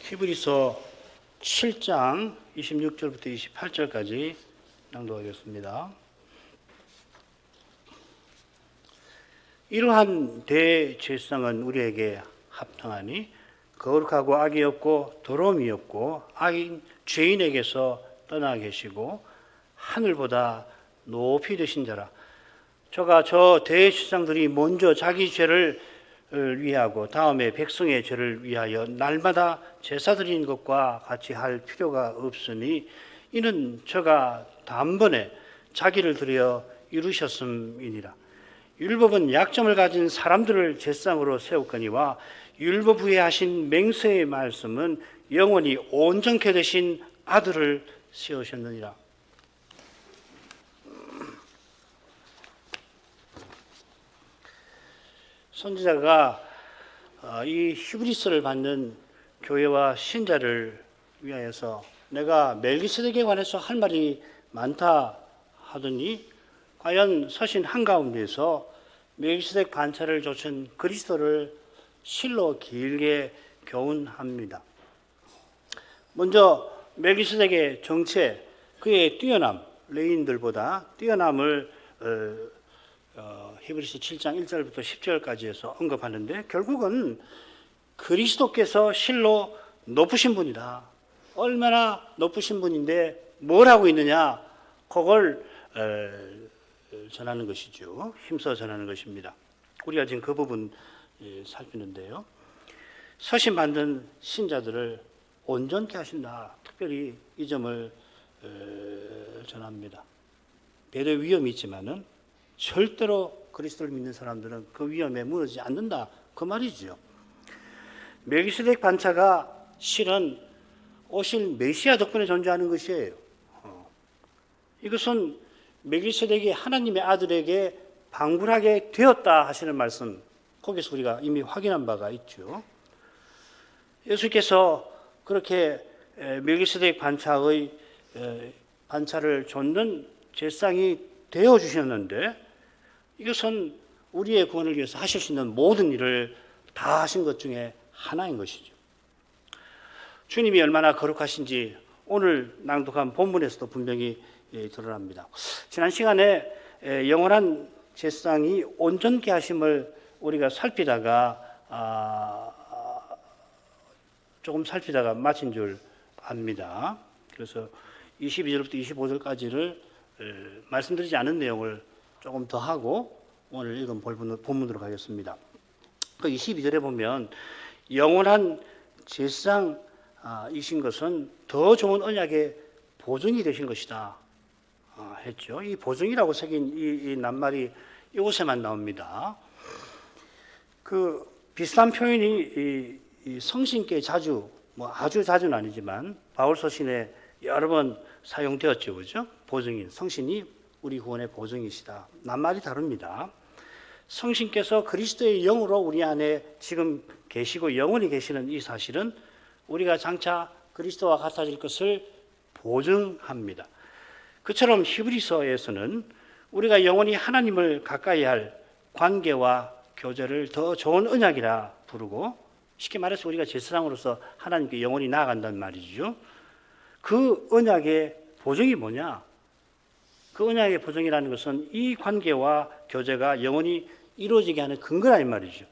히브리서 7장 26절부터 28절까지 낭독하겠습니다. 이러한 대제사장은 우리에게 합당하니 거룩하고 악이 없고 더러움이 없고 악인 죄인에게서 떠나 계시고 하늘보다 높이 되신 자라. 저 대제사장들이 먼저 자기 죄를 위하고 다음에 백성의 죄를 위하여 날마다 제사 드리는 것과 같이 할 필요가 없으니 이는 저가 단번에 자기를 드려 이루셨음이니라. 율법은 약점을 가진 사람들을 제사장으로 세웠거니와 율법 후에 하신 맹세의 말씀은 영원히 온전케 되신 아들을 세우셨느니라. 선지자가 이 히브리서를 받는 교회와 신자를 위하여서 내가 멜기세덱에 관해서 할 말이 많다 하더니 과연 서신 한가운데서 멜기세덱 반차를 좇은 그리스도를 실로 길게 교훈합니다. 먼저 멜기세덱의 정체, 그의 뛰어남, 레위인들보다 뛰어남을 히브리서 7장 1절부터 10절까지 해서 언급하는데 결국은 그리스도께서 실로 높으신 분이다. 얼마나 높으신 분인데 뭘 하고 있느냐? 그걸 전하는 것이죠. 힘써 전하는 것입니다. 우리가 지금 그 부분 살피는데요. 서신 받는 신자들을 온전케 하신다. 특별히 이 점을 전합니다. 배도의 위험이 있지만은 절대로 그리스도를 믿는 사람들은 그 위험에 무너지지 않는다. 그 말이죠. 멜기세덱 반차가 실은 오실 메시아 덕분에 존재하는 것이에요. 이것은 멜기세덱이 하나님의 아들에게 방불하게 되었다 하시는 말씀, 거기서 우리가 이미 확인한 바가 있죠. 예수께서 그렇게 멜기세덱 반차의 반차를 좇는 제사장이 되어 주셨는데 이것은 우리의 구원을 위해서 하실 수 있는 모든 일을 다 하신 것 중에 하나인 것이죠. 주님이 얼마나 거룩하신지 오늘 낭독한 본문에서도 분명히 드러납니다. 지난 시간에 영원한 제사장이 온전케 하심을 우리가 조금 살피다가 마친 줄 압니다. 그래서 22절부터 25절까지를 말씀드리지 않은 내용을 조금 더 하고 오늘 읽은 본문으로 가겠습니다. 그 22절에 보면 영원한 제사장이신 것은 더 좋은 언약의 보증이 되신 것이다 했죠. 이 보증이라고 새긴 이 낱말이 이곳에만 나옵니다. 그 비슷한 표현이 이 성신께 자주, 아주 자주는 아니지만 바울 서신에 여러 번 사용되었죠, 그죠? 보증인 성신이 우리 구원의 보증이시다. 낱말이 다릅니다. 성신께서 그리스도의 영으로 우리 안에 지금 계시고 영원히 계시는 이 사실은 우리가 장차 그리스도와 같아질 것을 보증합니다. 그처럼 히브리서에서는 우리가 영원히 하나님을 가까이 할 관계와 교제를 더 좋은 언약이라 부르고 쉽게 말해서 우리가 제사장으로서 하나님께 영원히 나아간다는 말이죠. 그 언약의 보증이 뭐냐? 그 언약의 보증이라는 것은 이 관계와 교제가 영원히 이루어지게 하는 근거라 이 말이죠.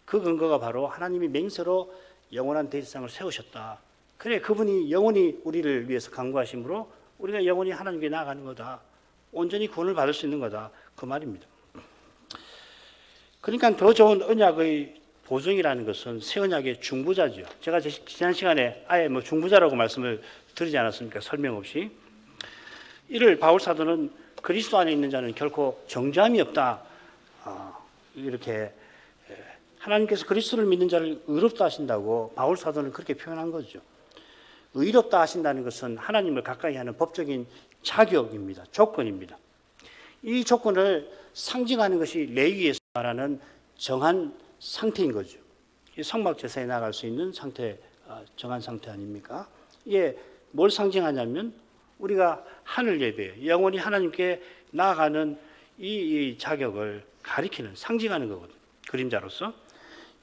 그 근거가 바로 하나님이 맹세로 영원한 대제사장을 세우셨다. 그래, 그분이 영원히 우리를 위해서 간구하심으로 우리가 영원히 하나님께 나아가는 거다. 온전히 구원을 받을 수 있는 거다. 그 말입니다. 그러니까 더 좋은 언약의 보증이라는 것은 새 언약의 중보자죠. 제가 지난 시간에 아예 중보자라고 말씀을 드리지 않았습니까? 설명 없이. 이를 바울 사도는 그리스도 안에 있는 자는 결코 정죄함이 없다. 이렇게 하나님께서 그리스도를 믿는 자를 의롭다 하신다고 바울 사도는 그렇게 표현한 거죠. 의롭다 하신다는 것은 하나님을 가까이 하는 법적인 자격입니다. 조건입니다. 이 조건을 상징하는 것이 레위에서 말하는 정한 상태인 거죠. 성막 제사에 나갈 수 있는 상태, 정한 상태 아닙니까? 이게 뭘 상징하냐면 우리가 하늘 예배, 영원히 하나님께 나아가는 이 자격을 가리키는, 상징하는 거거든요. 그림자로서.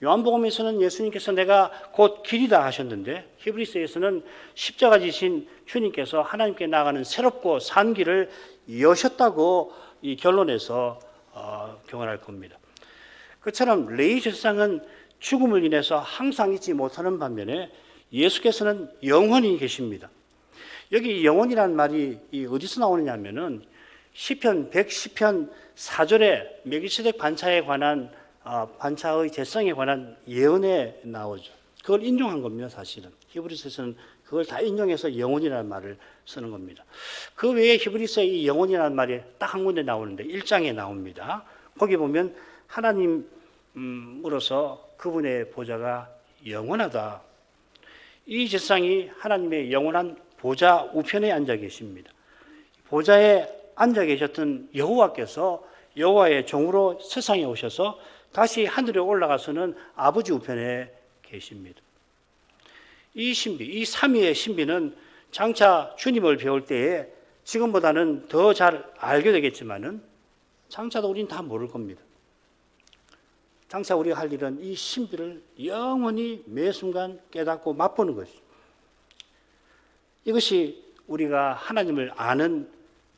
요한복음에서는 예수님께서 내가 곧 길이다 하셨는데 히브리서에서는 십자가 지신 주님께서 하나님께 나아가는 새롭고 산 길을 여셨다고 이 결론에서 경험할 겁니다. 그처럼 레위 제사장은 죽음을 인해서 항상 잊지 못하는 반면에 예수께서는 영원히 계십니다. 여기 영원이라는 말이 어디서 나오느냐면은 시편 110편 4절에 멜기세덱 반차에 관한 반차의 제사장에 관한 예언에 나오죠. 그걸 인용한 겁니다, 사실은. 히브리서에서는 그걸 다 인용해서 영원이라는 말을 쓰는 겁니다. 그 외에 히브리서에 이 영원이라는 말이 딱 한 군데 나오는데 1장에 나옵니다. 거기 보면 하나님으로서 그분의 보좌가 영원하다. 이 제사장이 하나님의 영원한 보좌 우편에 앉아 계십니다. 보좌에 앉아 계셨던 여호와께서 여호와의 종으로 세상에 오셔서 다시 하늘에 올라가서는 아버지 우편에 계십니다. 이 신비, 이 삼위의 신비는 장차 주님을 배울 때에 지금보다는 더 잘 알게 되겠지만은 장차도 우리는 다 모를 겁니다. 장차 우리가 할 일은 이 신비를 영원히 매 순간 깨닫고 맛보는 것이죠. 이것이 우리가 하나님을 아는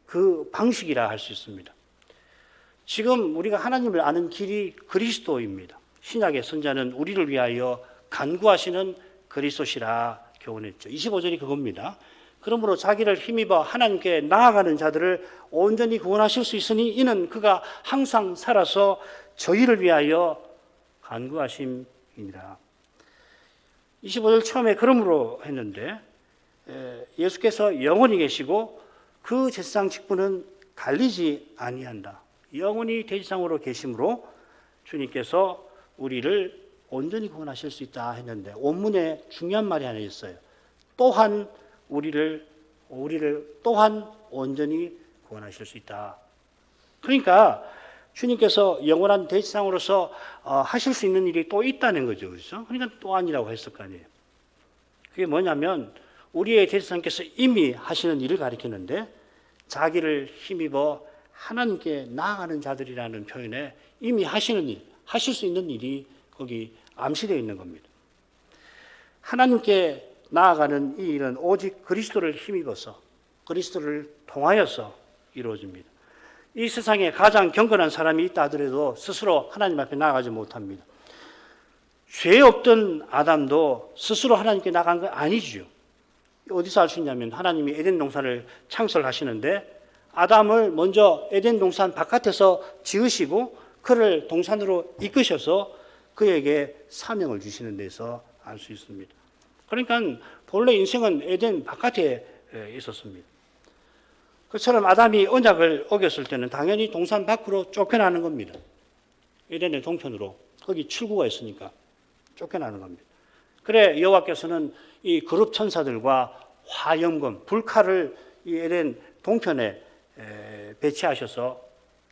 그 방식이라 할 수 있습니다. 지금 우리가 하나님을 아는 길이 그리스도입니다. 신약의 선자는 우리를 위하여 간구하시는 그리스도시라 교훈했죠. 25절이 그겁니다. 그러므로 자기를 힘입어 하나님께 나아가는 자들을 온전히 구원하실 수 있으니 이는 그가 항상 살아서 저희를 위하여 간구하심이니라. 25절 처음에 그러므로 했는데 예수께서 영원히 계시고 그 제사장 직분은 갈리지 아니한다. 영원히 대지상으로 계심으로 주님께서 우리를 온전히 구원하실 수 있다 했는데 원문에 중요한 말이 하나 있어요. 또한 우리를 또한 온전히 구원하실 수 있다. 그러니까 주님께서 영원한 대지상으로서 하실 수 있는 일이 또 있다는 거죠. 그렇죠? 그러니까 또한이라고 했을 거 아니에요. 그게 뭐냐면 우리의 대지상께서 이미 하시는 일을 가리키는데 자기를 힘입어 하나님께 나아가는 자들이라는 표현에 이미 하시는 일, 하실 수 있는 일이 거기 암시되어 있는 겁니다. 하나님께 나아가는 이 일은 오직 그리스도를 힘입어서 그리스도를 통하여서 이루어집니다. 이 세상에 가장 경건한 사람이 있다 하더라도 스스로 하나님 앞에 나아가지 못합니다. 죄 없던 아담도 스스로 하나님께 나간 건 아니죠. 어디서 알 수 있냐면 하나님이 에덴 동산을 창설하시는데 아담을 먼저 에덴 동산 바깥에서 지으시고 그를 동산으로 이끄셔서 그에게 사명을 주시는 데서 알 수 있습니다. 그러니까 본래 인생은 에덴 바깥에 있었습니다. 그처럼 아담이 언약을 어겼을 때는 당연히 동산 밖으로 쫓겨나는 겁니다. 에덴의 동편으로 거기 출구가 있으니까 쫓겨나는 겁니다. 그래 여호와께서는 이 그룹 천사들과 화염검, 불칼을 이 에덴 동편에 배치하셔서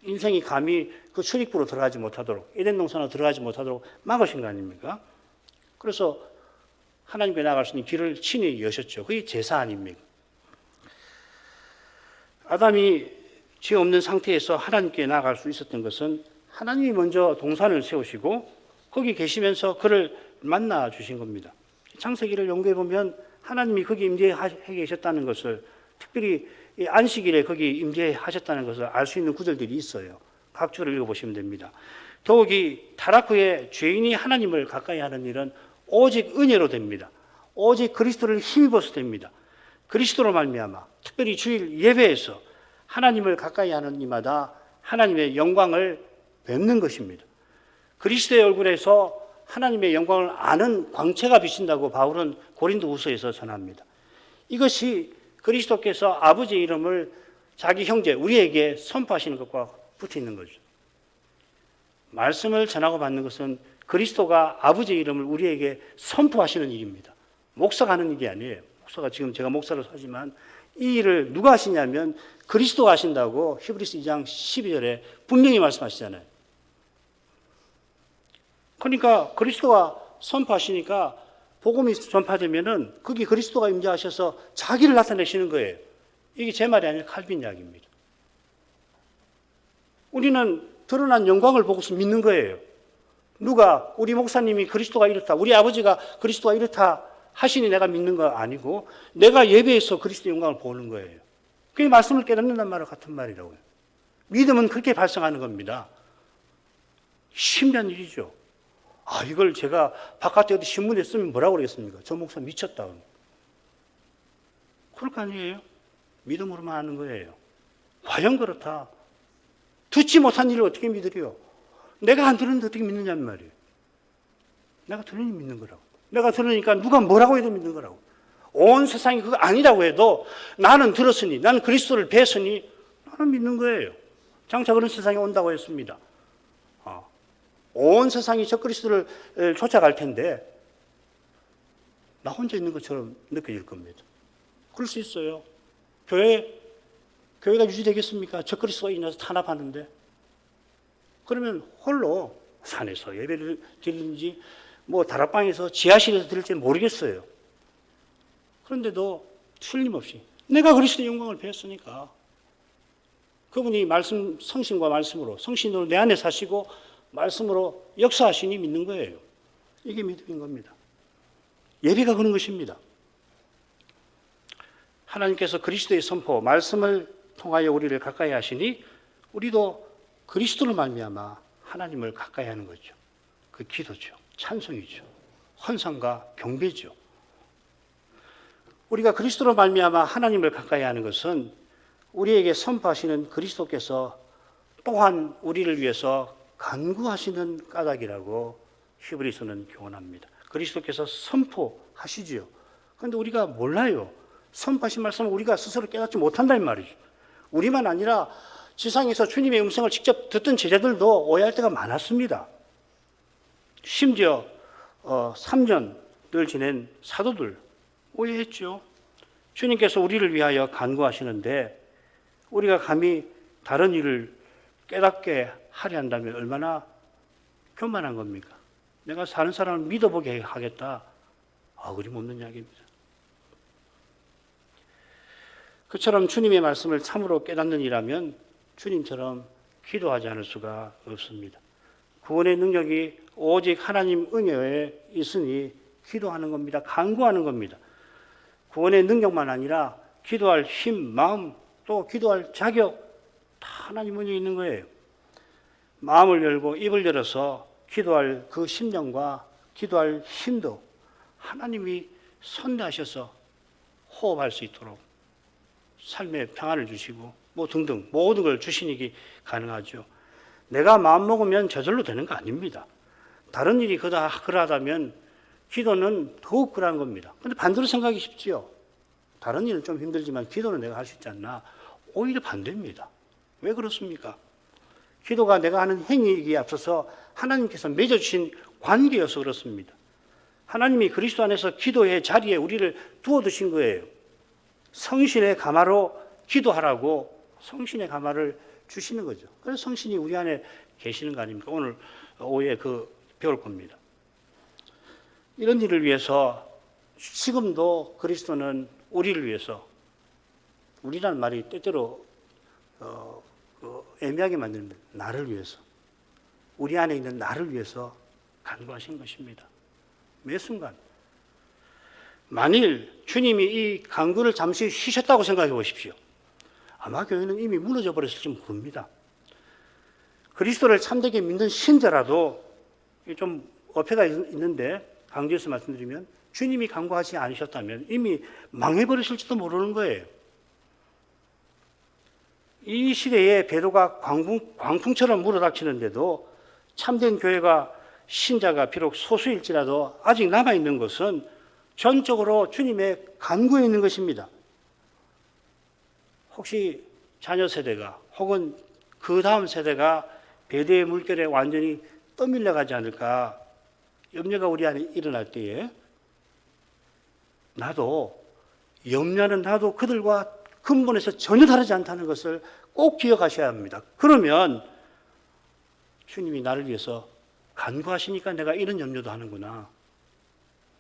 인생이 감히 그 출입구로 들어가지 못하도록 에덴 동산으로 들어가지 못하도록 막으신 거 아닙니까? 그래서 하나님께 나아갈 수 있는 길을 친히 여셨죠. 그게 제사 아닙니까? 아담이 죄 없는 상태에서 하나님께 나아갈 수 있었던 것은 하나님이 먼저 동산을 세우시고 거기 계시면서 그를 만나 주신 겁니다. 창세기를 연구해 보면 하나님이 거기 임재해 계셨다는 것을 특별히 안식일에 거기 임재하셨다는 것을 알 수 있는 구절들이 있어요. 각주를 읽어보시면 됩니다. 더욱이 타락 후에 죄인이 하나님을 가까이 하는 일은 오직 은혜로 됩니다. 오직 그리스도를 힘입어서 됩니다. 그리스도로 말미암아 특별히 주일 예배에서 하나님을 가까이 하는 이마다 하나님의 영광을 뵙는 것입니다. 그리스도의 얼굴에서 하나님의 영광을 아는 광채가 비친다고 바울은 고린도후서에서 전합니다. 이것이 그리스도께서 아버지의 이름을 자기 형제 우리에게 선포하시는 것과 붙어 있는 거죠. 말씀을 전하고 받는 것은 그리스도가 아버지의 이름을 우리에게 선포하시는 일입니다. 목사가 하는 일이 아니에요. 목사가 지금 제가 목사로 하지만 이 일을 누가 하시냐면 그리스도가 하신다고 히브리서 2장 12절에 분명히 말씀하시잖아요. 그러니까 그리스도가 선포하시니까 복음이 전파되면은 거기 그리스도가 임재하셔서 자기를 나타내시는 거예요. 이게 제 말이 아니라 칼빈 이야기입니다. 우리는 드러난 영광을 보고서 믿는 거예요. 누가 우리 목사님이 그리스도가 이렇다, 우리 아버지가 그리스도가 이렇다 하시니 내가 믿는 거 아니고 내가 예배에서 그리스도의 영광을 보는 거예요. 그게 말씀을 깨닫는단 말과 같은 말이라고요. 믿음은 그렇게 발생하는 겁니다. 신비한 일이죠. 이걸 제가 바깥에 어디 신문에 쓰면 뭐라고 그러겠습니까? 저 목사 미쳤다. 그럴 거 아니에요? 믿음으로만 하는 거예요. 과연 그렇다. 듣지 못한 일을 어떻게 믿으려? 내가 안 들었는데 어떻게 믿느냐는 말이에요. 내가 들으니 믿는 거라고. 내가 들으니까 누가 뭐라고 해도 믿는 거라고. 온 세상이 그거 아니라고 해도 나는 들었으니, 나는 그리스도를 뵀으니 나는 믿는 거예요. 장차 그런 세상이 온다고 했습니다. 온 세상이 저 그리스도를 쫓아갈 텐데 나 혼자 있는 것처럼 느껴질 겁니다. 그럴 수 있어요. 교회가 유지되겠습니까? 저 그리스도가 인해서 탄압하는데. 그러면 홀로 산에서 예배를 드리는지 다락방에서 지하실에서 드릴지 모르겠어요. 그런데도 틀림없이 내가 그리스도의 영광을 배웠으니까 그분이 말씀, 성신과 말씀으로, 성신으로 내 안에 사시고 말씀으로 역사하시니 믿는 거예요. 이게 믿음인 겁니다. 예배가 그런 것입니다. 하나님께서 그리스도의 선포, 말씀을 통하여 우리를 가까이 하시니 우리도 그리스도를 말미암아 하나님을 가까이 하는 거죠. 그 기도죠. 찬송이죠. 헌상과 경배죠. 우리가 그리스도로 말미암아 하나님을 가까이 하는 것은 우리에게 선포하시는 그리스도께서 또한 우리를 위해서 간구하시는 까닭이라고 히브리서는 교훈합니다. 그리스도께서 선포하시지요. 그런데 우리가 몰라요. 선포하신 말씀을 우리가 스스로 깨닫지 못한다는 말이죠. 우리만 아니라 지상에서 주님의 음성을 직접 듣던 제자들도 오해할 때가 많았습니다. 심지어 3년을 지낸 사도들 오해했죠. 주님께서 우리를 위하여 간구하시는데 우리가 감히 다른 일을 깨닫게 하려 한다면 얼마나 교만한 겁니까? 내가 사는 사람을 믿어보게 하겠다. 어림없는 이야기입니다. 그처럼 주님의 말씀을 참으로 깨닫는 이라면 주님처럼 기도하지 않을 수가 없습니다. 구원의 능력이 오직 하나님 은혜에 있으니 기도하는 겁니다. 간구하는 겁니다. 구원의 능력만 아니라 기도할 힘, 마음, 또 기도할 자격 다 하나님 은혜에 있는 거예요. 마음을 열고 입을 열어서 기도할 그 심령과 기도할 힘도 하나님이 선대하셔서 호흡할 수 있도록 삶의 평안을 주시고 등등 모든 걸 주시니 가능하죠. 내가 마음 먹으면 저절로 되는 거 아닙니다. 다른 일이 그러하다면 기도는 더욱 그러한 겁니다. 그런데 반대로 생각이 쉽지요. 다른 일은 좀 힘들지만 기도는 내가 할 수 있지 않나. 오히려 반대입니다. 왜 그렇습니까? 기도가 내가 하는 행위이기에 앞서서 하나님께서 맺어주신 관계여서 그렇습니다. 하나님이 그리스도 안에서 기도의 자리에 우리를 두어두신 거예요. 성신의 가마로 기도하라고 성신의 가마를 주시는 거죠. 그래서 성신이 우리 안에 계시는 거 아닙니까? 오늘 오후에 배울 겁니다. 이런 일을 위해서 지금도 그리스도는 우리를 위해서, 우리라는 말이 때때로 애매하게 만듭니다. 나를 위해서, 우리 안에 있는 나를 위해서 간구하신 것입니다. 매 순간. 만일 주님이 이 간구를 잠시 쉬셨다고 생각해 보십시오. 아마 교회는 이미 무너져 버렸을지 모릅니다. 그리스도를 참되게 믿는 신자라도 좀 어폐가 있는데 강조해서 말씀드리면 주님이 간구하지 않으셨다면 이미 망해버리실지도 모르는 거예요. 이 시대에 배도가 광풍처럼 물어닥치는데도 참된 교회가 신자가 비록 소수일지라도 아직 남아있는 것은 전적으로 주님의 간구에 있는 것입니다. 혹시 자녀 세대가 혹은 그 다음 세대가 배대의 물결에 완전히 떠밀려가지 않을까 염려가 우리 안에 일어날 때에 염려는 나도 그들과 근본에서 전혀 다르지 않다는 것을 꼭 기억하셔야 합니다. 그러면 주님이 나를 위해서 간구하시니까 내가 이런 염려도 하는구나.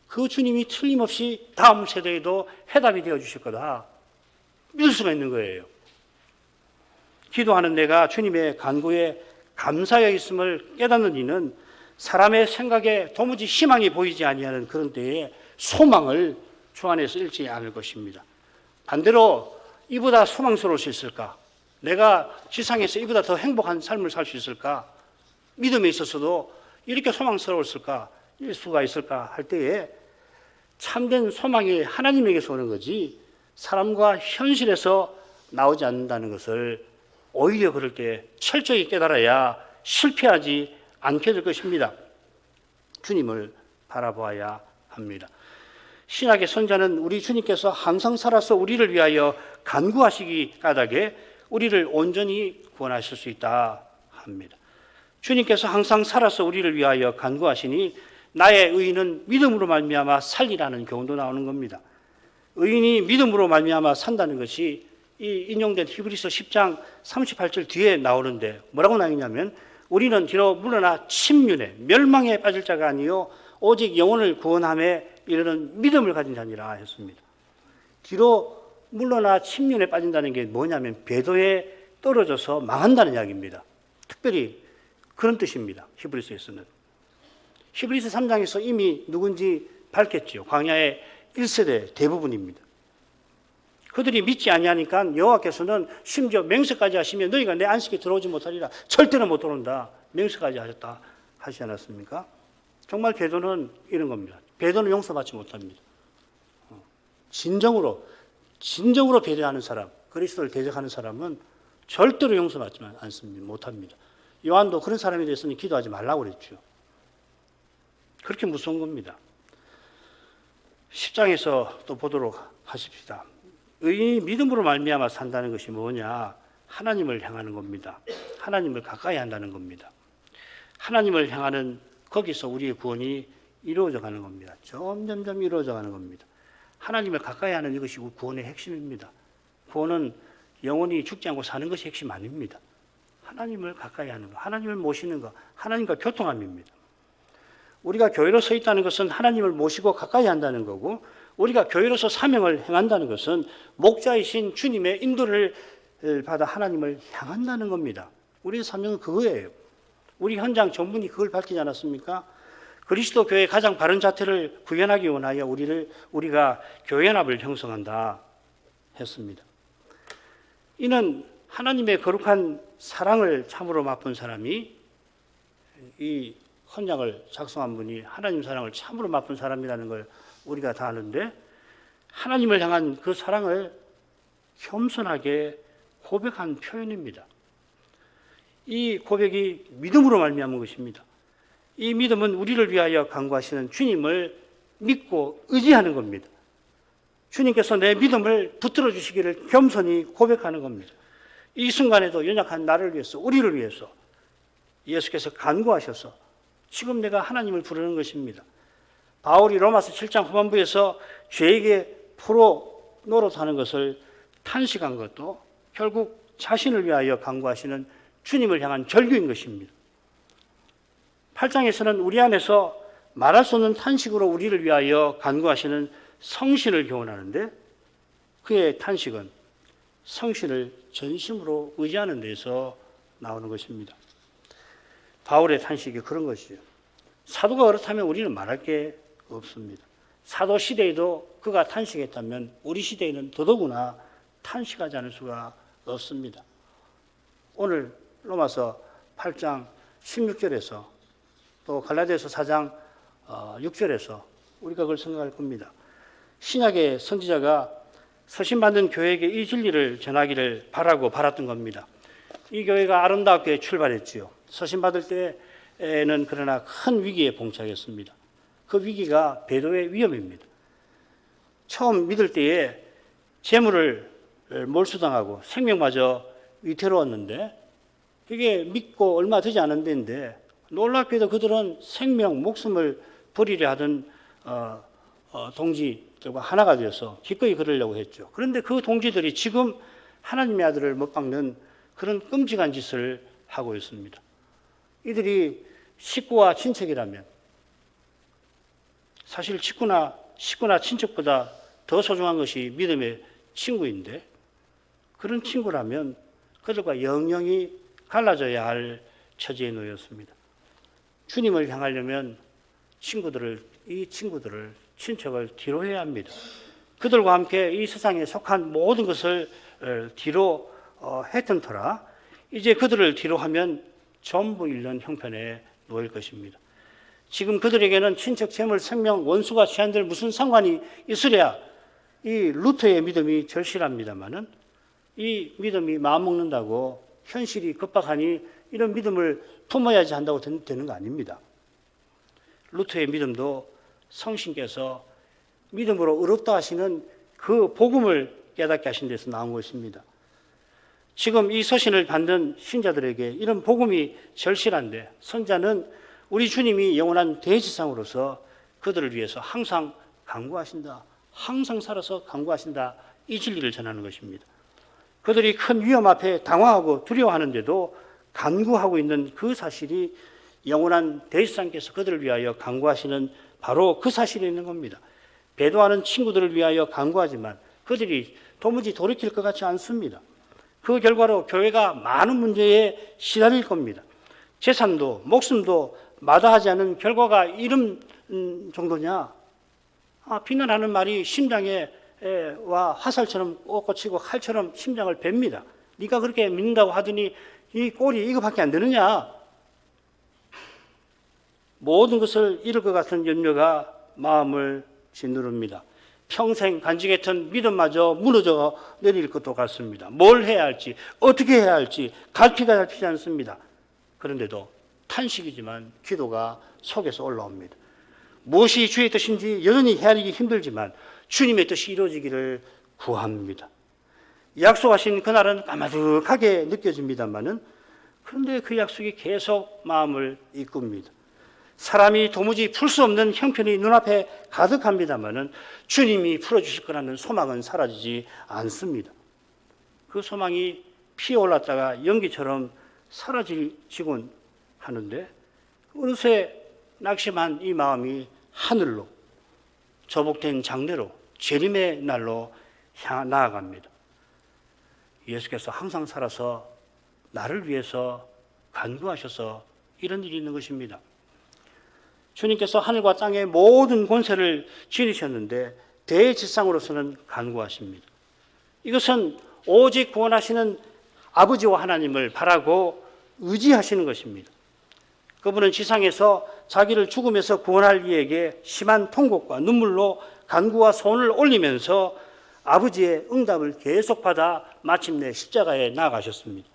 그 주님이 틀림없이 다음 세대에도 해답이 되어 주실 거다. 믿을 수가 있는 거예요. 기도하는 내가 주님의 간구에 감사하여 있음을 깨닫는 이는 사람의 생각에 도무지 희망이 보이지 아니하는 그런 때에 소망을 주 안에서 잃지 않을 것입니다. 반대로 이보다 소망스러울 수 있을까? 내가 지상에서 이보다 더 행복한 삶을 살 수 있을까? 믿음에 있어서도 이렇게 소망스러웠을까? 일 수가 있을까? 할 때에 참된 소망이 하나님에게서 오는 거지 사람과 현실에서 나오지 않는다는 것을 오히려 그럴 때 철저히 깨달아야 실패하지 않게 될 것입니다. 주님을 바라보아야 합니다. 신약의 선자는 우리 주님께서 항상 살아서 우리를 위하여 간구하시기 까닭에 우리를 온전히 구원하실 수 있다 합니다. 주님께서 항상 살아서 우리를 위하여 간구하시니 나의 의인은 믿음으로 말미암아 살리라는 교훈도 나오는 겁니다. 의인이 믿음으로 말미암아 산다는 것이 이 인용된 히브리서 10장 38절 뒤에 나오는데 뭐라고 나오냐면 우리는 뒤로 물러나 침륜에 멸망에 빠질 자가 아니요 오직 영혼을 구원함에 이르는 믿음을 가진 자니라 했습니다. 뒤로 물러나 침륜에 빠진다는 게 뭐냐면 배도에 떨어져서 망한다는 이야기입니다. 특별히 그런 뜻입니다. 히브리서에서는. 히브리서 3장에서 이미 누군지 밝혔지요. 광야의 1세대 대부분입니다. 그들이 믿지 아니하니까 여호와께서는 심지어 맹세까지 하시면 너희가 내 안식에 들어오지 못하리라. 절대로 못 들어온다. 맹세까지 하셨다 하시지 않았습니까? 정말 배도는 이런 겁니다. 배도는 용서받지 못합니다. 진정으로 배도하는 사람, 그리스도를 대적하는 사람은 절대로 용서받지 않습니다. 못합니다. 요한도 그런 사람에 대해서는 기도하지 말라고 그랬죠. 그렇게 무서운 겁니다. 10장에서 또 보도록 하십시다. 의인이 믿음으로 말미암아 산다는 것이 뭐냐? 하나님을 향하는 겁니다. 하나님을 가까이 한다는 겁니다. 하나님을 향하는 거기서 우리의 구원이 이루어져 가는 겁니다. 점점점 이루어져 가는 겁니다. 하나님을 가까이 하는 이것이 구원의 핵심입니다. 구원은 영원히 죽지 않고 사는 것이 핵심 아닙니다. 하나님을 가까이 하는 것, 하나님을 모시는 것, 하나님과 교통함입니다. 우리가 교회로 서 있다는 것은 하나님을 모시고 가까이 한다는 거고 우리가 교회로서 사명을 행한다는 것은 목자이신 주님의 인도를 받아 하나님을 향한다는 겁니다. 우리의 사명은 그거예요. 우리 현장 전문이 그걸 밝히지 않았습니까? 그리스도 교회의 가장 바른 자태를 구현하기 원하여 우리가 교회연합을 형성한다 했습니다. 이는 하나님의 거룩한 사랑을 참으로 맛본 사람이 이 헌장을 작성한 분이 하나님 사랑을 참으로 맛본 사람이라는 걸 우리가 다 아는데 하나님을 향한 그 사랑을 겸손하게 고백한 표현입니다. 이 고백이 믿음으로 말미암은 것입니다. 이 믿음은 우리를 위하여 간구하시는 주님을 믿고 의지하는 겁니다. 주님께서 내 믿음을 붙들어 주시기를 겸손히 고백하는 겁니다. 이 순간에도 연약한 나를 위해서 우리를 위해서 예수께서 간구하셔서 지금 내가 하나님을 부르는 것입니다. 바울이 로마서 7장 후반부에서 죄에게 포로 노릇하는 것을 탄식한 것도 결국 자신을 위하여 간구하시는 주님을 향한 절규인 것입니다. 8장에서는 우리 안에서 말할 수 없는 탄식으로 우리를 위하여 간구하시는 성신을 교훈하는데 그의 탄식은 성신을 전심으로 의지하는 데서 나오는 것입니다. 바울의 탄식이 그런 것이죠. 사도가 그렇다면 우리는 말할 게 없습니다. 사도 시대에도 그가 탄식했다면 우리 시대에는 더더구나 탄식하지 않을 수가 없습니다. 오늘 로마서 8장 16절에서 또 갈라디아서 4장 6절에서 우리가 그걸 생각할 겁니다. 신약의 선지자가 서신받는 교회에게 이 진리를 전하기를 바랐던 겁니다. 이 교회가 아름답게 출발했지요. 서신받을 때에는 그러나 큰 위기에 봉착했습니다. 그 위기가 배도의 위험입니다. 처음 믿을 때에 재물을 몰수당하고 생명마저 위태로웠는데 그게 믿고 얼마 되지 않은 데인데 놀랍게도 그들은 생명, 목숨을 버리려 하던 동지들과 하나가 되어서 기꺼이 그러려고 했죠. 그런데 그 동지들이 지금 하나님의 아들을 못 박는 그런 끔찍한 짓을 하고 있습니다. 이들이 식구와 친척이라면 사실 식구나 친척보다 더 소중한 것이 믿음의 친구인데 그런 친구라면 그들과 영영이 갈라져야 할 처지에 놓였습니다. 주님을 향하려면 이 친구들을, 친척을 뒤로 해야 합니다. 그들과 함께 이 세상에 속한 모든 것을 뒤로 했던 터라 이제 그들을 뒤로 하면 전부 잃는 형편에 놓일 것입니다. 지금 그들에게는 친척, 재물, 생명, 원수가 취한들 무슨 상관이 있으랴 이 루터의 믿음이 절실합니다마는 이 믿음이 마음먹는다고 현실이 급박하니 이런 믿음을 품어야지 한다고 되는 거 아닙니다. 루터의 믿음도 성신께서 믿음으로 의롭다 하시는 그 복음을 깨닫게 하신 데서 나온 것입니다. 지금 이 서신을 받는 신자들에게 이런 복음이 절실한데 선자는 우리 주님이 영원한 대지상으로서 그들을 위해서 항상 간구하신다. 항상 살아서 간구하신다. 이 진리를 전하는 것입니다. 그들이 큰 위험 앞에 당황하고 두려워하는데도 간구하고 있는 그 사실이 영원한 대지상께서 그들을 위하여 간구하시는 바로 그 사실이 있는 겁니다. 배도하는 친구들을 위하여 간구하지만 그들이 도무지 돌이킬 것 같지 않습니다. 그 결과로 교회가 많은 문제에 시달릴 겁니다. 재산도 목숨도 마다하지 않은 결과가 이런 정도냐? 비난하는 말이 심장에 와 화살처럼 꽂히고 칼처럼 심장을 뱁니다. 네가 그렇게 믿는다고 하더니 이 꼴이 이거밖에 안 되느냐? 모든 것을 잃을 것 같은 염려가 마음을 짓누릅니다. 평생 간직했던 믿음마저 무너져 내릴 것도 같습니다. 뭘 해야 할지, 어떻게 해야 할지 갈피가 잡히지 않습니다. 그런데도 탄식이지만 기도가 속에서 올라옵니다. 무엇이 주의 뜻인지 여전히 헤아리기 힘들지만 주님의 뜻이 이루어지기를 구합니다. 약속하신 그날은 까마득하게 느껴집니다만은 그런데 그 약속이 계속 마음을 이끕니다. 사람이 도무지 풀 수 없는 형편이 눈앞에 가득합니다만은 주님이 풀어주실 거라는 소망은 사라지지 않습니다. 그 소망이 피어올랐다가 연기처럼 사라지곤 하는데 어느새 낙심한 이 마음이 하늘로 저복된 장래로 재림의 날로 나아갑니다. 예수께서 항상 살아서 나를 위해서 간구하셔서 이런 일이 있는 것입니다. 주님께서 하늘과 땅의 모든 권세를 지니셨는데 대지상으로서는 간구하십니다. 이것은 오직 구원하시는 아버지와 하나님을 바라고 의지하시는 것입니다. 그분은 지상에서 자기를 죽음에서 구원할 이에게 심한 통곡과 눈물로 간구와 손을 올리면서 아버지의 응답을 계속 받아 마침내 십자가에 나아가셨습니다.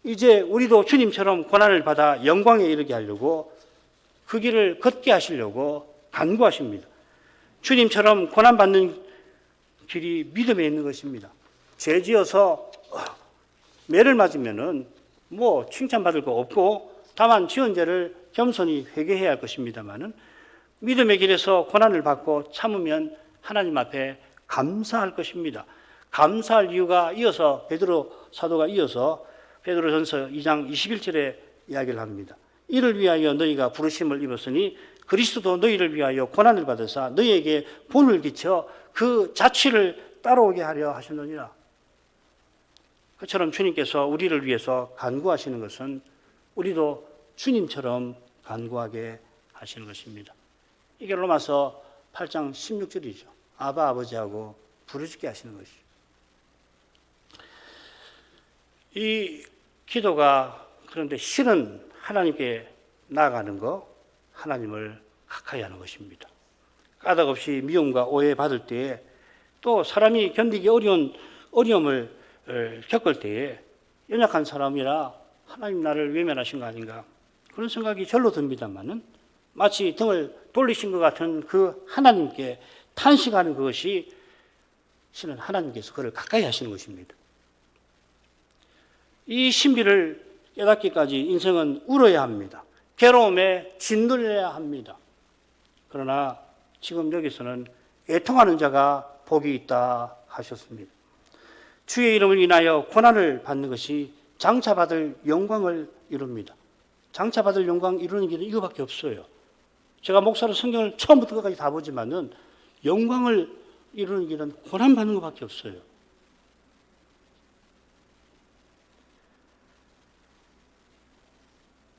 이제 우리도 주님처럼 고난을 받아 영광에 이르게 하려고 그 길을 걷게 하시려고 간구하십니다. 주님처럼 고난받는 길이 믿음에 있는 것입니다. 죄 지어서 매를 맞으면은 칭찬받을 거 없고 다만 지은 죄를 겸손히 회개해야 할 것입니다만은 믿음의 길에서 고난을 받고 참으면 하나님 앞에 감사할 것입니다. 감사할 이유가 이어서 베드로 사도가 이어서 베드로전서 2장 21절에 이야기를 합니다. 이를 위하여 너희가 부르심을 입었으니 그리스도도 너희를 위하여 고난을 받으사 너희에게 본을 끼쳐 그 자취를 따라오게 하려 하셨느니라. 그처럼 주님께서 우리를 위해서 간구하시는 것은 우리도 주님처럼 간구하게 하시는 것입니다. 이게 로마서 8장 16절이죠. 아바 아버지하고 부르짖게 하시는 것이죠. 이 기도가 그런데 실은 하나님께 나아가는 거, 하나님을 가까이 하는 것입니다. 까닭없이 미움과 오해 받을 때에 또 사람이 견디기 어려운 어려움을 겪을 때에 연약한 사람이라 하나님 나를 외면하신 거 아닌가 그런 생각이 절로 듭니다만은 마치 등을 돌리신 것 같은 그 하나님께 탄식하는 그것이 실은 하나님께서 그를 가까이 하시는 것입니다. 이 신비를 깨닫기까지 인생은 울어야 합니다. 괴로움에 짓눌려야 합니다. 그러나 지금 여기서는 애통하는 자가 복이 있다 하셨습니다. 주의 이름을 인하여 고난을 받는 것이 장차받을 영광을 이룹니다. 장차받을 영광 이루는 길은 이거밖에 없어요. 제가 목사로 성경을 처음부터 끝까지 다 보지만은 영광을 이루는 길은 고난받는 것밖에 없어요.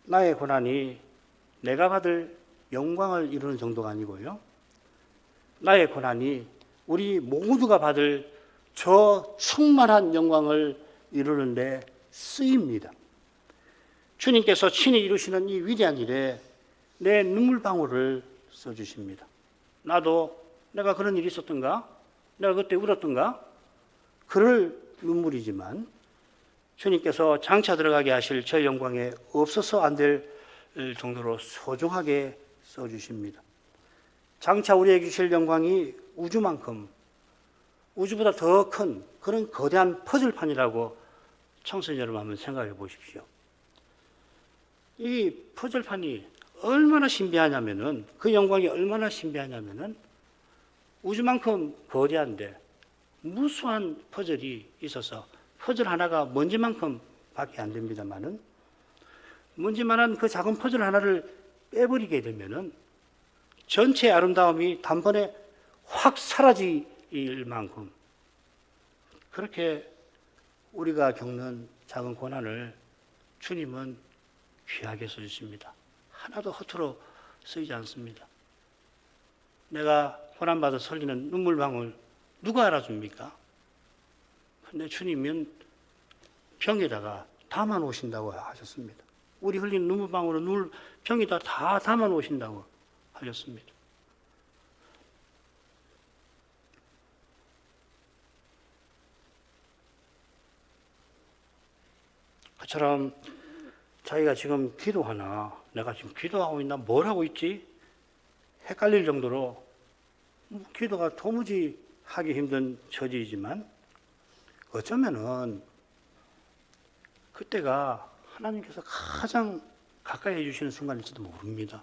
나의 고난이 내가 받을 영광을 이루는 정도가 아니고요. 나의 고난이 우리 모두가 받을 저 충만한 영광을 이루는 데 쓰입니다. 주님께서 친히 이루시는 이 위대한 일에 내 눈물방울을 써주십니다. 나도 내가 그런 일이 있었던가? 내가 그때 울었던가? 그럴 눈물이지만 주님께서 장차 들어가게 하실 저 영광에 없어서 안 될 정도로 소중하게 써주십니다. 장차 우리에게 주실 영광이 우주만큼, 우주보다 더 큰 그런 거대한 퍼즐판이라고 청소년 여러분 한번 생각해 보십시오. 이 퍼즐판이 얼마나 신비하냐면은, 그 영광이 얼마나 신비하냐면은 우주만큼 거대한데 무수한 퍼즐이 있어서 퍼즐 하나가 먼지만큼 밖에 안 됩니다만은, 먼지만한 그 작은 퍼즐 하나를 빼버리게 되면은 전체 아름다움이 단번에 확 사라질 만큼, 그렇게 우리가 겪는 작은 고난을 주님은 귀하게 써주십니다. 하나도 허투루 쓰이지 않습니다. 내가 고난받아 설리는 눈물방울 누가 알아줍니까? 근데 주님은 병에다가 담아 놓으신다고 하셨습니다. 우리 흘리는 눈물방울은 병에다 다 담아 놓으신다고 하셨습니다. 그처럼 자기가 지금 기도하나, 내가 지금 기도하고 있나, 뭘 하고 있지? 헷갈릴 정도로 기도가 도무지 하기 힘든 처지이지만 어쩌면은 그때가 하나님께서 가장 가까이 해주시는 순간일지도 모릅니다.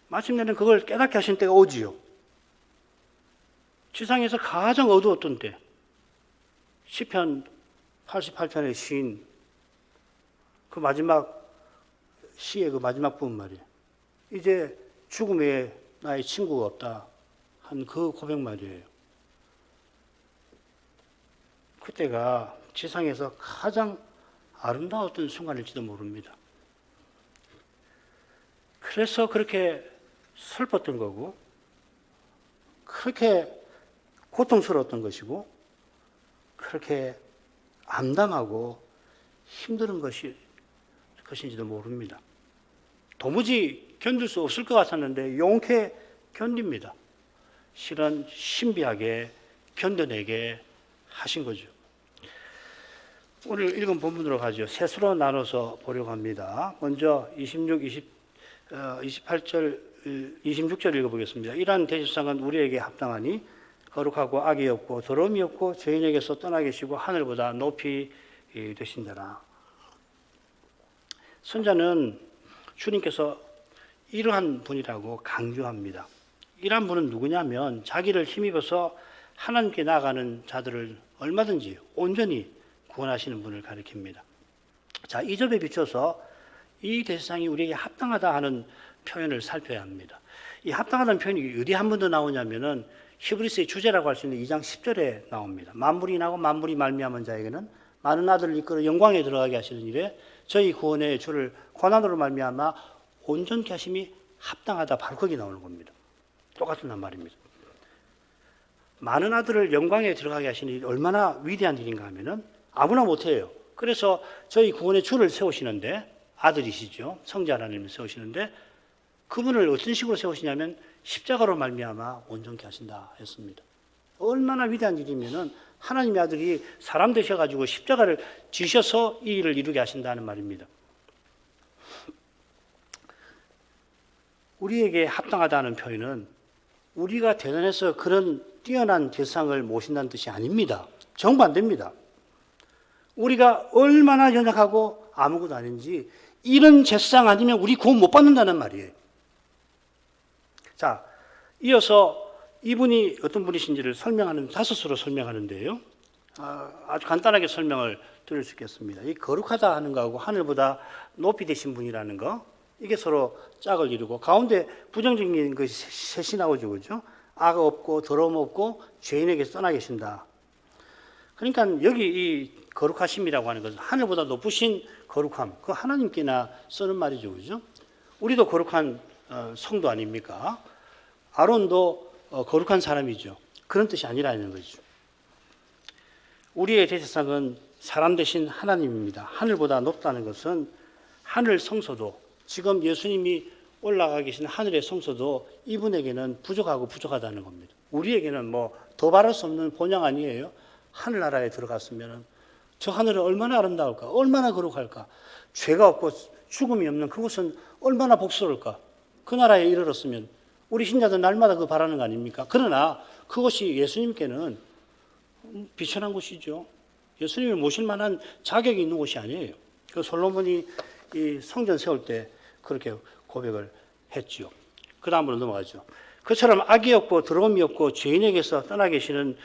마침내는 그걸 깨닫게 하신 때가 오지요. 지상에서 가장 어두웠던 때, 시편 88편의 시인 그 마지막 시의 그 마지막 부분 말이에요. 이제 죽음에 나의 친구가 없다 한 그 고백 말이에요. 그때가 지상에서 가장 아름다웠던 순간일지도 모릅니다. 그래서 그렇게 슬펐던 거고, 그렇게 고통스러웠던 것이고, 그렇게 암담하고 힘든 것인지도 모릅니다. 도무지 견딜 수 없을 것 같았는데 용케 견딥니다. 실은 신비하게 견뎌내게 하신 거죠. 오늘 읽은 본문으로 가죠. 셋으로 나눠서 보려고 합니다. 먼저 28절, 26절 읽어보겠습니다. 이러한 대접상은 우리에게 합당하니 거룩하고 악이 없고 더러움이 없고 죄인에게서 떠나 계시고 하늘보다 높이 되신다라. 선자는 주님께서 이러한 분이라고 강조합니다. 이러한 분은 누구냐면 자기를 힘입어서 하나님께 나아가는 자들을 얼마든지 온전히 구원하시는 분을 가리킵니다. 자, 이 점에 비춰서 이 대상이 우리에게 합당하다 하는 표현을 살펴야 합니다. 이 합당하다는 표현이 어디 한 번 더 나오냐면은 히브리서의 주제라고 할 수 있는 2장 10절에 나옵니다. 만물이 나고 만물이 말미암은 자에게는 많은 아들을 이끌어 영광에 들어가게 하시는 일에 저희 구원의 주를 고난으로 말미암아 온전케 하심이 합당하다. 바로 거기 나오는 겁니다. 똑같은 말입니다. 많은 아들을 영광에 들어가게 하시는 일이 얼마나 위대한 일인가 하면은 아무나 못해요. 그래서 저희 구원의 주를 세우시는데, 아들이시죠. 성자 하나님을 세우시는데 그분을 어떤 식으로 세우시냐면 십자가로 말미암아 온전케 하신다 했습니다. 얼마나 위대한 일이면은 하나님의 아들이 사람 되셔가지고 십자가를 지셔서 이 일을 이루게 하신다는 말입니다. 우리에게 합당하다는 표현은 우리가 대단해서 그런 뛰어난 대상을 모신다는 뜻이 아닙니다. 정반대입니다. 우리가 얼마나 연약하고 아무것도 아닌지 이런 제사장 아니면 우리 구원 못 받는다는 말이에요. 자, 이어서 이분이 어떤 분이신지를 설명하는, 다섯으로 설명하는데요. 아주 간단하게 설명을 드릴 수 있겠습니다. 이 거룩하다 하는 거하고 하늘보다 높이 되신 분이라는 거, 이게 서로 짝을 이루고 가운데 부정적인 것이 셋이 나오죠. 그죠? 악 없고 더러움 없고 죄인에게서 떠나 계신다. 그러니까 여기 이 거룩하심이라고 하는 것은 하늘보다 높으신 거룩함, 그 하나님께나 쓰는 말이죠, 그죠? 우리도 거룩한 성도 아닙니까? 아론도 거룩한 사람이죠. 그런 뜻이 아니라는 거죠. 우리의 대제사장은 사람 대신 하나님입니다. 하늘보다 높다는 것은 하늘 성소도, 지금 예수님이 올라가 계신 하늘의 성소도 이분에게는 부족하고 부족하다는 겁니다. 우리에게는 뭐 더 바랄 수 없는 본향 아니에요? 하늘나라에 들어갔으면 저 하늘은 얼마나 아름다울까? 얼마나 거룩할까? 죄가 없고 죽음이 없는 그곳은 얼마나 복스러울까? 그 나라에 이르렀으면 우리 신자들 날마다 그 바라는 거 아닙니까? 그러나 그것이 예수님께는 비천한 곳이죠. 예수님을 모실 만한 자격이 있는 곳이 아니에요. 그 솔로몬이 이 성전 세울 때 그렇게 고백을 했지요. 그 다음으로 넘어가죠. 그처럼 악이 없고 더러움이 없고 죄인에게서 떠나 계시는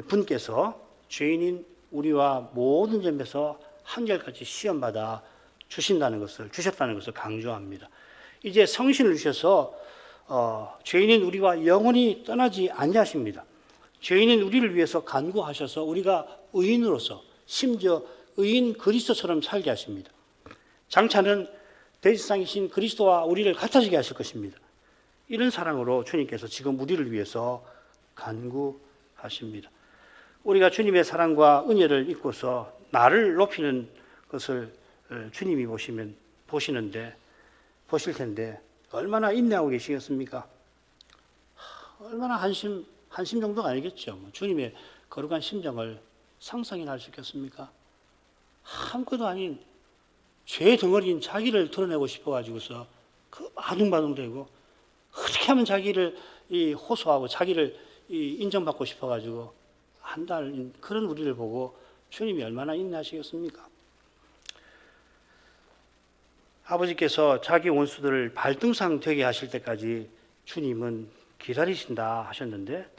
분께서 죄인인 우리와 모든 점에서 한결같이 시험받아 주셨다는 것을 강조합니다. 이제 성신을 주셔서 죄인인 우리와 영원히 떠나지 아니하십니다. 죄인인 우리를 위해서 간구하셔서 우리가 의인으로서 심지어 의인 그리스도처럼 살게 하십니다. 장차는 대지상이신 그리스도와 우리를 같아지게 하실 것입니다. 이런 사랑으로 주님께서 지금 우리를 위해서 간구하십니다. 우리가 주님의 사랑과 은혜를 잊고서 나를 높이는 것을 주님이 보실 텐데 얼마나 인내하고 계시겠습니까? 얼마나 한심 정도가 아니겠죠. 주님의 거룩한 심정을 상상이나 할 수 있겠습니까? 아무것도 아닌 죄의 덩어리인 자기를 드러내고 싶어가지고서 그 바둥바둥대고 어떻게 하면 자기를 호소하고 자기를 인정받고 싶어가지고 한다는 그런 우리를 보고 주님이 얼마나 인내하시겠습니까? 아버지께서 자기 원수들을 발등상 되게 하실 때까지 주님은 기다리신다 하셨는데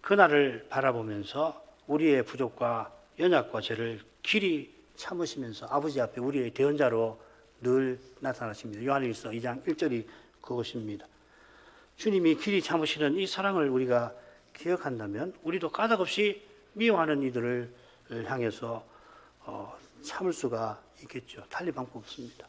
그날을 바라보면서 우리의 부족과 연약과 죄를 길이 참으시면서 아버지 앞에 우리의 대언자로 늘 나타나십니다. 요한일서 2장 1절이 그것입니다. 주님이 길이 참으시는 이 사랑을 우리가 기억한다면 우리도 까닭없이 미워하는 이들을 향해서 참을 수가 있겠죠. 달리 방법 없습니다.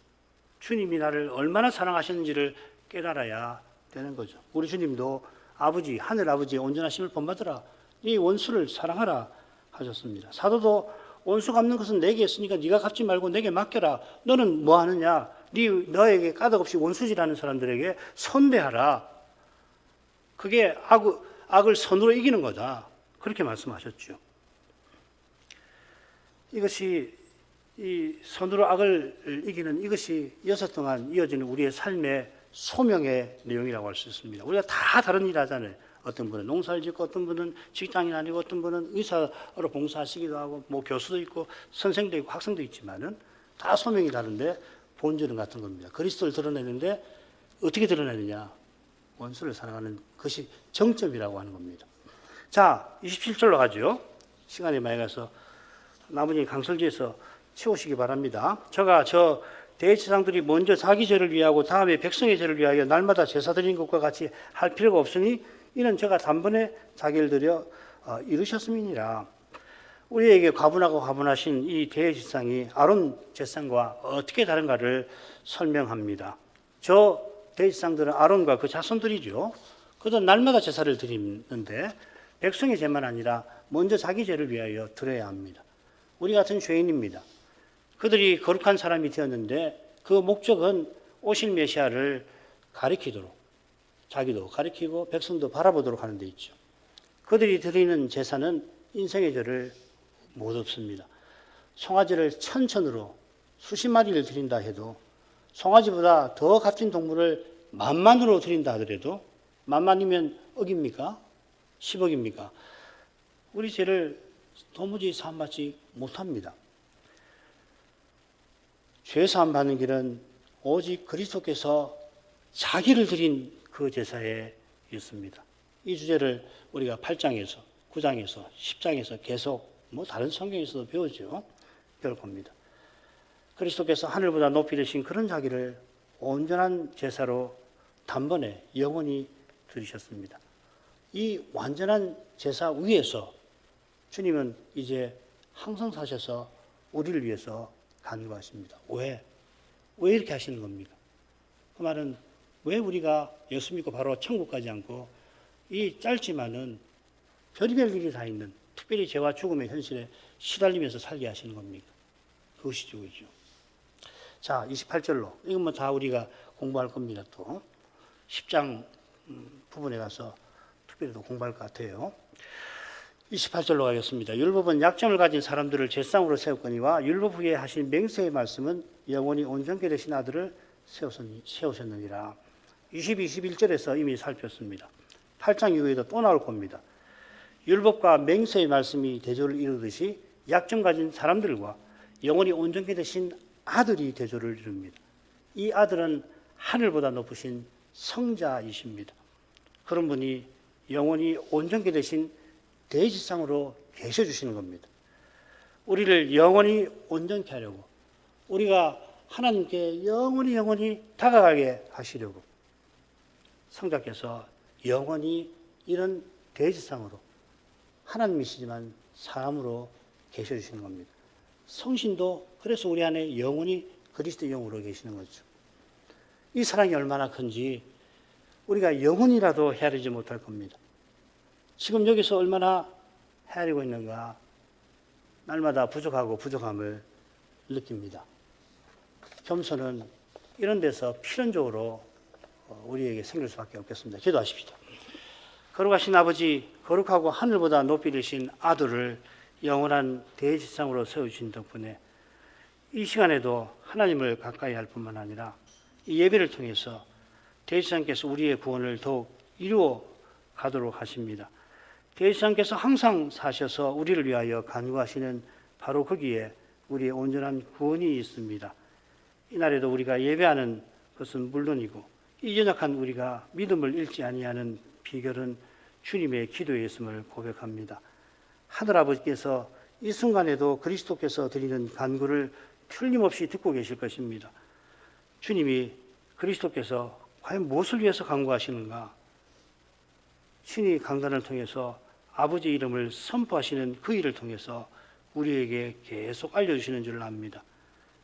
주님이 나를 얼마나 사랑하셨는지를 깨달아야 되는 거죠. 우리 주님도 아버지, 하늘 아버지의 온전하심을 본받으라. 네 원수를 사랑하라 하셨습니다. 사도도 원수 갚는 것은 내게 있으니까 네가 갚지 말고 내게 맡겨라. 너는 뭐 하느냐? 너에게 까닭없이 원수질하는 사람들에게 선대하라. 그게 악을 선으로 이기는 거다. 그렇게 말씀하셨죠. 이것이 이 선으로 악을 이기는 이것이 여섯 동안 이어지는 우리의 삶의 소명의 내용이라고 할 수 있습니다. 우리가 다 다른 일 하잖아요. 어떤 분은 농사를 짓고 어떤 분은 직장인 아니고 어떤 분은 의사로 봉사하시기도 하고 뭐 교수도 있고 선생도 있고 학생도 있지만은 다 소명이 다른데 본질은 같은 겁니다. 그리스도를 드러내는데 어떻게 드러내느냐? 원수를 사랑하는 것이 정점이라고 하는 겁니다. 자, 27절로 가죠. 시간이 많이 가서 나머지 강설지에서 채우시기 바랍니다. 저 대제사장들이 먼저 자기 죄를 위하고 다음에 백성의 죄를 위하여 날마다 제사 드리는 것과 같이 할 필요가 없으니 이는 저가 단번에 자기를 들여 이루셨음이니라. 우리에게 과분하신 이 대제사장이 아론 제사장과 어떻게 다른가를 설명합니다. 저 대제사장들은 아론과 그 자손들이죠. 그들은 날마다 제사를 드리는데 백성의 죄만 아니라 먼저 자기 죄를 위하여 드려야 합니다. 우리 같은 죄인입니다. 그들이 거룩한 사람이 되었는데 그 목적은 오실 메시아를 가리키도록 자기도 가리키고 백성도 바라보도록 하는 데 있죠. 그들이 드리는 제사는 인생의 죄를 못 없습니다. 송아지를 천천으로 수십 마리를 드린다 해도 송아지보다 더 값진 동물을 만만으로 드린다 하더라도 만만이면 억입니까? 10억입니까? 우리 죄를 도무지 사함받지 못합니다. 죄 사함 받는 길은 오직 그리스도께서 자기를 드린 그 제사에 있습니다. 이 주제를 우리가 8장에서 9장에서 10장에서 계속 다른 성경에서도 배울 겁니다. 그리스도께서 하늘보다 높이 되신 그런 자기를 온전한 제사로 단번에 영원히 드리셨습니다. 이 완전한 제사 위에서 주님은 이제 항상 사셔서 우리를 위해서 간구하십니다. 왜? 왜 이렇게 하시는 겁니까? 그 말은 왜 우리가 예수 믿고 바로 천국 가지 않고 이 짧지만은 별의별 일이 다 있는 특별히 죄와 죽음의 현실에 시달리면서 살게 하시는 겁니까? 그것이죠. 그죠? 자, 28절로. 이건 뭐 다 우리가 공부할 겁니다. 또 10장 부분에 가서 특별히 또 공부할 것 같아요. 28절로 가겠습니다. 율법은 약점을 가진 사람들을 제상으로 세웠거니와 율법 후에 하신 맹세의 말씀은 영원히 온전케 되신 아들을 세우셨느니라. 20, 21절에서 이미 살폈습니다. 8장 이후에도 또 나올 겁니다. 율법과 맹세의 말씀이 대조를 이루듯이 약점 가진 사람들과 영원히 온전케 되신 아들이 대조를 이룹니다. 이 아들은 하늘보다 높으신 성자이십니다. 그런 분이 영원히 온전케 되신 대지상으로 계셔주시는 겁니다. 우리를 영원히 온전케 하려고, 우리가 하나님께 영원히 다가가게 하시려고 성자께서 영원히 이런 대지상으로 하나님이시지만 사람으로 계셔주시는 겁니다. 성신도 그래서 우리 안에 영원히 그리스도의 영으로 계시는 거죠. 이 사랑이 얼마나 큰지 우리가 영원이라도 헤아리지 못할 겁니다. 지금 여기서 얼마나 헤아리고 있는가, 날마다 부족하고 부족함을 느낍니다. 겸손은 이런 데서 필연적으로 우리에게 생길 수밖에 없겠습니다. 기도하십시다. 거룩하신 아버지, 거룩하고 하늘보다 높이 되신 아들을 영원한 대지상으로 세우신 덕분에 이 시간에도 하나님을 가까이 할 뿐만 아니라 이 예배를 통해서 대지상께서 우리의 구원을 더욱 이루어 가도록 하십니다. 대지상께서 항상 사셔서 우리를 위하여 간구하시는 바로 거기에 우리의 온전한 구원이 있습니다. 이날에도 우리가 예배하는 것은 물론이고 이 연약한 우리가 믿음을 잃지 아니하는 비결은 주님의 기도에 있음을 고백합니다. 하늘아버지께서 이 순간에도 그리스도께서 드리는 간구를 틀림없이 듣고 계실 것입니다. 주님이 그리스도께서 과연 무엇을 위해서 간구하시는가? 신이 강단을 통해서 아버지 이름을 선포하시는 그 일을 통해서 우리에게 계속 알려주시는 줄 압니다.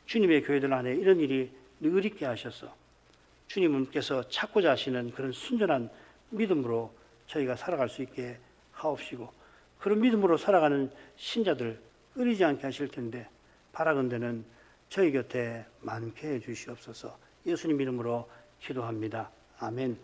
주님의 교회들 안에 이런 일이 늘 있게 하셔서 주님께서 찾고자 하시는 그런 순전한 믿음으로 저희가 살아갈 수 있게 하옵시고, 그런 믿음으로 살아가는 신자들 끊이지 않게 하실 텐데 바라건대는 저희 곁에 많게 해 주시옵소서. 예수님 이름으로 기도합니다. 아멘.